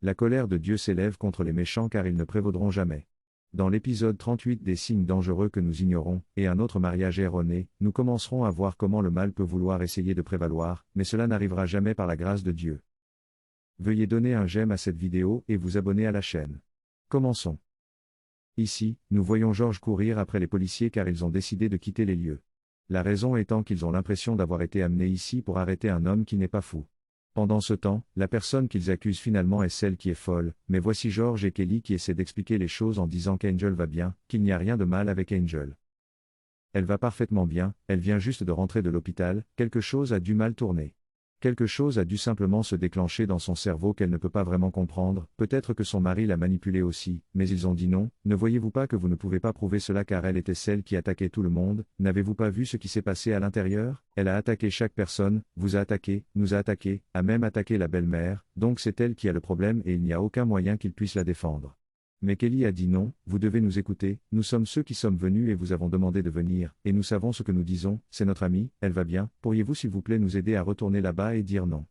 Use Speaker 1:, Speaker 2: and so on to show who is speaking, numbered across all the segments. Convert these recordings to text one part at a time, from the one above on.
Speaker 1: La colère de Dieu s'élève contre les méchants car ils ne prévaudront jamais. Dans l'épisode 38 des signes dangereux que nous ignorons, et un autre mariage erroné, nous commencerons à voir comment le mal peut vouloir essayer de prévaloir, mais cela n'arrivera jamais par la grâce de Dieu. Veuillez donner un j'aime à cette vidéo et vous abonner à la chaîne. Commençons. Ici, nous voyons George courir après les policiers car ils ont décidé de quitter les lieux. La raison étant qu'ils ont l'impression d'avoir été amenés ici pour arrêter un homme qui n'est pas fou. Pendant ce temps, la personne qu'ils accusent finalement est celle qui est folle, mais voici George et Kelly qui essaient d'expliquer les choses en disant qu'Angel va bien, qu'il n'y a rien de mal avec Angel. Elle va parfaitement bien, elle vient juste de rentrer de l'hôpital, quelque chose a dû mal tourner. Quelque chose a dû simplement se déclencher dans son cerveau qu'elle ne peut pas vraiment comprendre, peut-être que son mari l'a manipulée aussi, mais ils ont dit non, ne voyez-vous pas que vous ne pouvez pas prouver cela car elle était celle qui attaquait tout le monde, n'avez-vous pas vu ce qui s'est passé à l'intérieur, elle a attaqué chaque personne, vous a attaqué, nous a attaqué, a même attaqué la belle-mère, donc c'est elle qui a le problème et il n'y a aucun moyen qu'il puisse la défendre. Mais Kelly a dit non, vous devez nous écouter, nous sommes ceux qui sommes venus et vous avons demandé de venir, et nous savons ce que nous disons, c'est notre amie, elle va bien, pourriez-vous s'il vous plaît nous aider à retourner là-bas et dire non.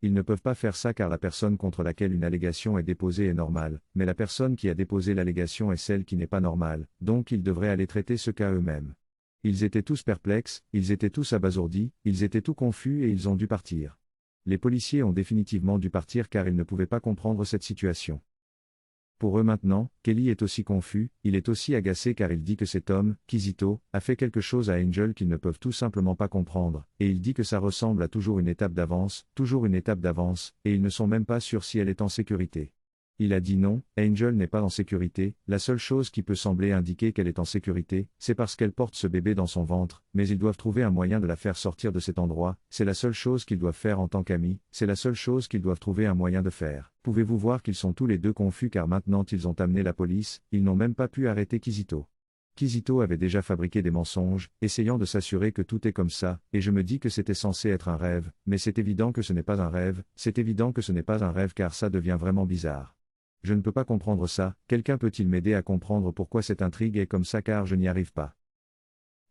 Speaker 1: Ils ne peuvent pas faire ça car la personne contre laquelle une allégation est déposée est normale, mais la personne qui a déposé l'allégation est celle qui n'est pas normale, donc ils devraient aller traiter ce cas eux-mêmes. Ils étaient tous perplexes, ils étaient tous abasourdis, ils étaient tout confus et ils ont dû partir. Les policiers ont définitivement dû partir car ils ne pouvaient pas comprendre cette situation. Pour eux maintenant, Kelly est aussi confus, il est aussi agacé car il dit que cet homme, Kizito, a fait quelque chose à Angel qu'ils ne peuvent tout simplement pas comprendre, et il dit que ça ressemble à toujours une étape d'avance, et ils ne sont même pas sûrs si elle est en sécurité. Il a dit non, Angel n'est pas en sécurité, la seule chose qui peut sembler indiquer qu'elle est en sécurité, c'est parce qu'elle porte ce bébé dans son ventre, mais ils doivent trouver un moyen de la faire sortir de cet endroit, c'est la seule chose qu'ils doivent faire en tant qu'amis, c'est la seule chose qu'ils doivent trouver un moyen de faire. Pouvez-vous voir qu'ils sont tous les deux confus car maintenant ils ont amené la police, ils n'ont même pas pu arrêter Kizito. Kizito avait déjà fabriqué des mensonges, essayant de s'assurer que tout est comme ça, et je me dis que c'était censé être un rêve, mais c'est évident que ce n'est pas un rêve, c'est évident que ce n'est pas un rêve car ça devient vraiment bizarre. Je ne peux pas comprendre ça, quelqu'un peut-il m'aider à comprendre pourquoi cette intrigue est comme ça car je n'y arrive pas.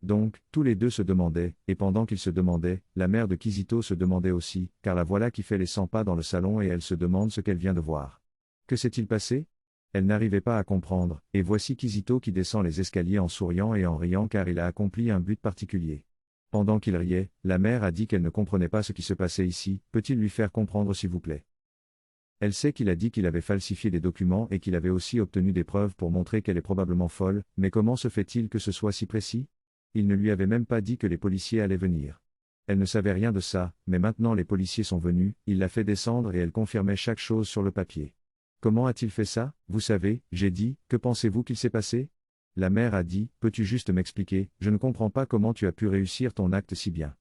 Speaker 1: Donc, tous les deux se demandaient, et pendant qu'ils se demandaient, la mère de Kizito se demandait aussi, car la voilà qui fait les 100 pas dans le salon et elle se demande ce qu'elle vient de voir. Que s'est-il passé? Elle n'arrivait pas à comprendre, et voici Kizito qui descend les escaliers en souriant et en riant car il a accompli un but particulier. Pendant qu'il riait, la mère a dit qu'elle ne comprenait pas ce qui se passait ici, peut-il lui faire comprendre s'il vous plaît? Elle sait qu'il a dit qu'il avait falsifié des documents et qu'il avait aussi obtenu des preuves pour montrer qu'elle est probablement folle, mais comment se fait-il que ce soit si précis? Il ne lui avait même pas dit que les policiers allaient venir. Elle ne savait rien de ça, mais maintenant les policiers sont venus, il l'a fait descendre et elle confirmait chaque chose sur le papier. Comment a-t-il fait ça? Vous savez, j'ai dit, que pensez-vous qu'il s'est passé? La mère a dit, peux-tu juste m'expliquer, je ne comprends pas comment tu as pu réussir ton acte si bien.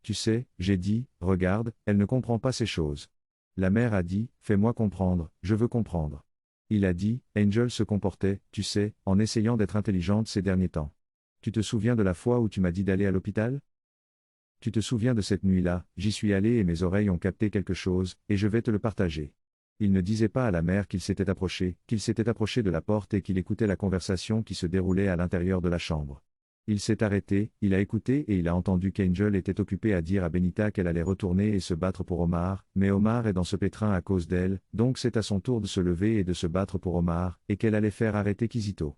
Speaker 1: Tu sais, j'ai dit, regarde, elle ne comprend pas ces choses. La mère a dit, fais-moi comprendre, je veux comprendre. Il a dit, Angel se comportait, tu sais, en essayant d'être intelligente ces derniers temps. Tu te souviens de la fois où tu m'as dit d'aller à l'hôpital? Tu te souviens de cette nuit-là, j'y suis allé et mes oreilles ont capté quelque chose, et je vais te le partager. Il ne disait pas à la mère qu'il s'était approché de la porte et qu'il écoutait la conversation qui se déroulait à l'intérieur de la chambre. Il s'est arrêté, il a écouté et il a entendu qu'Angel était occupée à dire à Benita qu'elle allait retourner et se battre pour Omar, mais Omar est dans ce pétrin à cause d'elle, donc c'est à son tour de se lever et de se battre pour Omar, et qu'elle allait faire arrêter Kizito.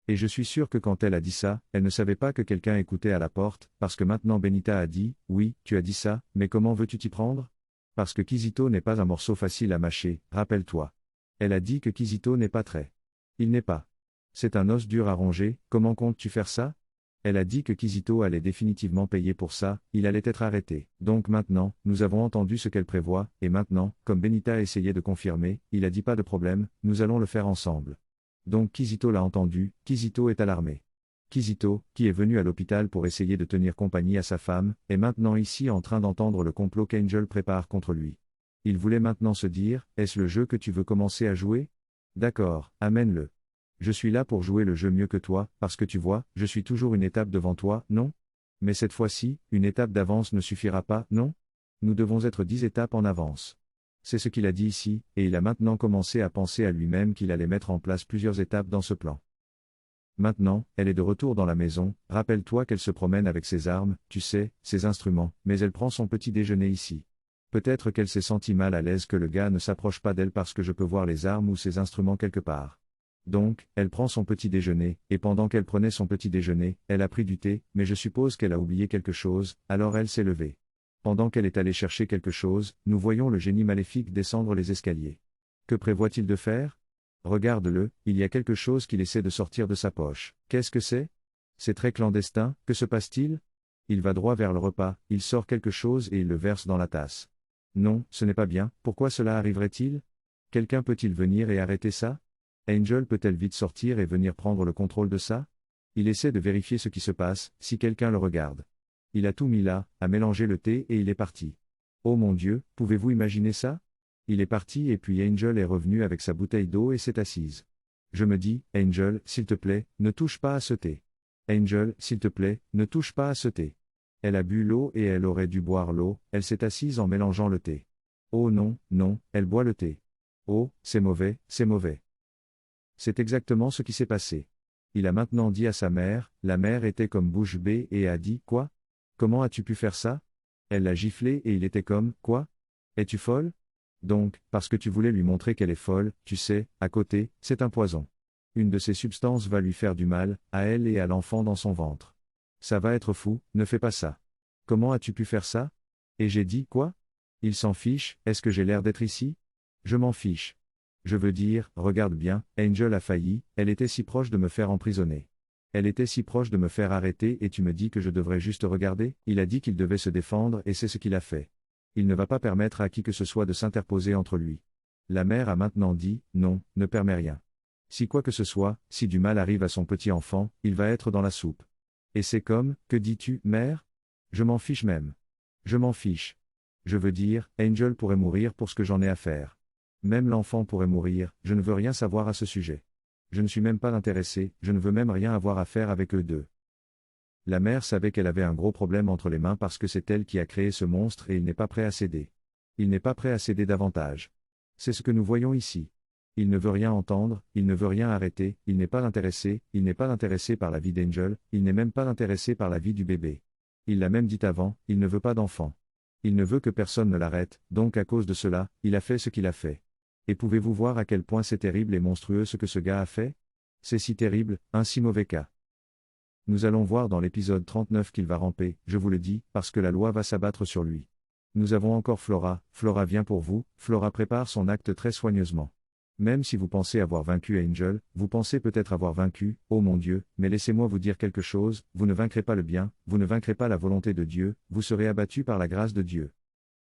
Speaker 1: Et je suis sûr que quand elle a dit ça, elle ne savait pas que quelqu'un écoutait à la porte, parce que maintenant Benita a dit, oui, tu as dit ça, mais comment veux-tu t'y prendre? Parce que Kizito n'est pas un morceau facile à mâcher, rappelle-toi. Elle a dit que Kizito n'est pas très. Il n'est pas. C'est un os dur à ronger, comment comptes-tu faire ça? Elle a dit que Kizito allait définitivement payer pour ça, il allait être arrêté. Donc maintenant, nous avons entendu ce qu'elle prévoit, et maintenant, comme Benita essayait de confirmer, il a dit pas de problème, nous allons le faire ensemble. Donc Kizito l'a entendu, Kizito est alarmé. Kizito, qui est venu à l'hôpital pour essayer de tenir compagnie à sa femme, est maintenant ici en train d'entendre le complot qu'Angel prépare contre lui. Il voulait maintenant se dire, est-ce le jeu que tu veux commencer à jouer? D'accord, amène-le. Je suis là pour jouer le jeu mieux que toi, parce que tu vois, je suis toujours une étape devant toi, non? Mais cette fois-ci, une étape d'avance ne suffira pas, non? Nous devons être 10 étapes en avance. C'est ce qu'il a dit ici, et il a maintenant commencé à penser à lui-même qu'il allait mettre en place plusieurs étapes dans ce plan. Maintenant, elle est de retour dans la maison, rappelle-toi qu'elle se promène avec ses armes, tu sais, ses instruments, mais elle prend son petit déjeuner ici. Peut-être qu'elle s'est sentie mal à l'aise que le gars ne s'approche pas d'elle parce que je peux voir les armes ou ses instruments quelque part. Donc, elle prend son petit déjeuner, et pendant qu'elle prenait son petit déjeuner, elle a pris du thé, mais je suppose qu'elle a oublié quelque chose, alors elle s'est levée. Pendant qu'elle est allée chercher quelque chose, nous voyons le génie maléfique descendre les escaliers. Que prévoit-il de faire? Regarde-le, il y a quelque chose qu'il essaie de sortir de sa poche. Qu'est-ce que c'est? C'est très clandestin, que se passe-t-il? Il va droit vers le repas, il sort quelque chose et il le verse dans la tasse. Non, ce n'est pas bien, pourquoi cela arriverait-il? Quelqu'un peut-il venir et arrêter ça? Angel peut-elle vite sortir et venir prendre le contrôle de ça? Il essaie de vérifier ce qui se passe, si quelqu'un le regarde. Il a tout mis là, a mélangé le thé et il est parti. Oh mon Dieu, pouvez-vous imaginer ça? Il est parti et puis Angel est revenu avec sa bouteille d'eau et s'est assise. Je me dis, Angel, s'il te plaît, ne touche pas à ce thé. Angel, s'il te plaît, ne touche pas à ce thé. Elle a bu l'eau et elle aurait dû boire l'eau, elle s'est assise en mélangeant le thé. Oh non, non, elle boit le thé. Oh, c'est mauvais, c'est mauvais. C'est exactement ce qui s'est passé. Il a maintenant dit à sa mère, la mère était comme bouche bée et a dit, quoi? Comment as-tu pu faire ça? Elle l'a giflé et il était comme, quoi? Es-tu folle? Donc, parce que tu voulais lui montrer qu'elle est folle, tu sais, à côté, c'est un poison. Une de ces substances va lui faire du mal, à elle et à l'enfant dans son ventre. Ça va être fou, ne fais pas ça. Comment as-tu pu faire ça? Et j'ai dit, quoi? Il s'en fiche, est-ce que j'ai l'air d'être ici? Je m'en fiche. Je veux dire, regarde bien, Angel a failli, elle était si proche de me faire emprisonner. Elle était si proche de me faire arrêter et tu me dis que je devrais juste regarder? Il a dit qu'il devait se défendre et c'est ce qu'il a fait. Il ne va pas permettre à qui que ce soit de s'interposer entre lui. La mère a maintenant dit, non, ne permets rien. Si quoi que ce soit, si du mal arrive à son petit enfant, il va être dans la soupe. Et c'est comme, que dis-tu, mère? Je m'en fiche même. Je m'en fiche. Je veux dire, Angel pourrait mourir pour ce que j'en ai à faire. Même l'enfant pourrait mourir, je ne veux rien savoir à ce sujet. Je ne suis même pas intéressé, je ne veux même rien avoir à faire avec eux deux. La mère savait qu'elle avait un gros problème entre les mains parce que c'est elle qui a créé ce monstre et il n'est pas prêt à céder. Il n'est pas prêt à céder davantage. C'est ce que nous voyons ici. Il ne veut rien entendre, il ne veut rien arrêter, il n'est pas intéressé, il n'est pas intéressé par la vie d'Angel, il n'est même pas intéressé par la vie du bébé. Il l'a même dit avant, il ne veut pas d'enfant. Il ne veut que personne ne l'arrête, donc à cause de cela, il a fait ce qu'il a fait. Et pouvez-vous voir à quel point c'est terrible et monstrueux ce que ce gars a fait? C'est si terrible, un si mauvais cas. Nous allons voir dans l'épisode 39 qu'il va ramper, je vous le dis, parce que la loi va s'abattre sur lui. Nous avons encore Flora, Flora vient pour vous, Flora prépare son acte très soigneusement. Même si vous pensez avoir vaincu Angel, vous pensez peut-être avoir vaincu, oh mon Dieu, mais laissez-moi vous dire quelque chose, vous ne vaincrez pas le bien, vous ne vaincrez pas la volonté de Dieu, vous serez abattu par la grâce de Dieu.